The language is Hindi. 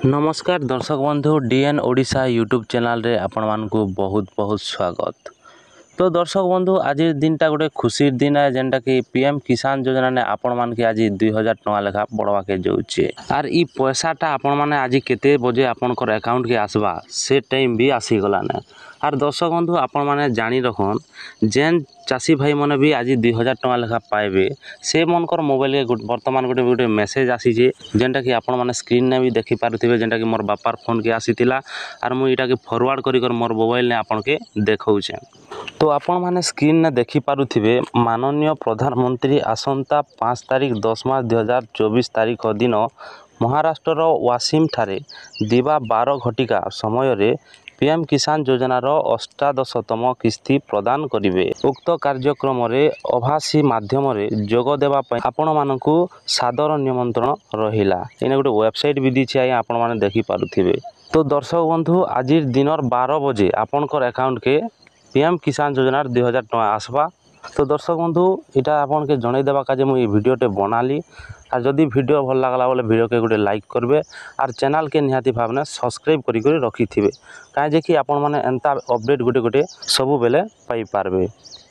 नमस्कार दर्शक बंधु डीएन ओडिशा यूट्यूब चैनल रे आपण मानकु बहुत बहुत स्वागत। तो दर्शक बंधु आज दिनटा गोटे खुशी दिन है जेनटा कि पीएम किसान योजना ने आपण मान के आज 2000 टका लेखा बढ़वा के जाउछे आर ई पैसाटा आपण माने आज केते बजे आपनकर अकाउंट के आसबा से टाइम भी आसी गला ने। आर दर्शक बंधु आपण माने जानी रखन जेन चाषी भाई मैंने भी आज 2000 टका लेखा पाइबे से मनकर मोबाइल के वर्तमान गोटे गोटे मेसेज आसीजे जेनटा कि आपण माने स्क्रीन ने भी देखि पारुथिबे जेनटा कि मोर बापार फोन के आसीतिला आर मु इटा के फॉरवर्ड करी कर मोर मोबाइल ने आपण के देखौछे। तो आपण माने स्क्रीन ने देखि पारुथिबे माननीय प्रधानमंत्री आसंता 5 तारिख 10 मार्च 2024 तारिख दिन महाराष्ट्र वासिम ठारे दिवा 12 घटिका समय रे पीएम किसान योजनार 18तम किस्ती प्रदान करिवे। उक्त कार्यक्रम रे अभासी माध्यम रे जोग देबा पय आपण मानकु सादर निमंत्रण रहिला। एने गोटे वेबसाइट भी दिछि आइ आपण माने देखि पारुथिबे। तो दर्शक बंधु आज दिनर 12 बजे आपनकर अकाउंट के पीएम किसान योजनार 2000 टका आसबा। तो दर्शक बंधु इटा आपन के जणै देबा काजे मु ई वीडियोटे बनाली। आ जदि वीडियो भल लागला बोले वीडियो के गोटे लाइक करबे आर चैनल के निहाती भावना सब्सक्राइब करी रखिथिबे काहे जे कि आपण माने एंता अपडेट गोटे गोटे सब बेले पाई पारबे।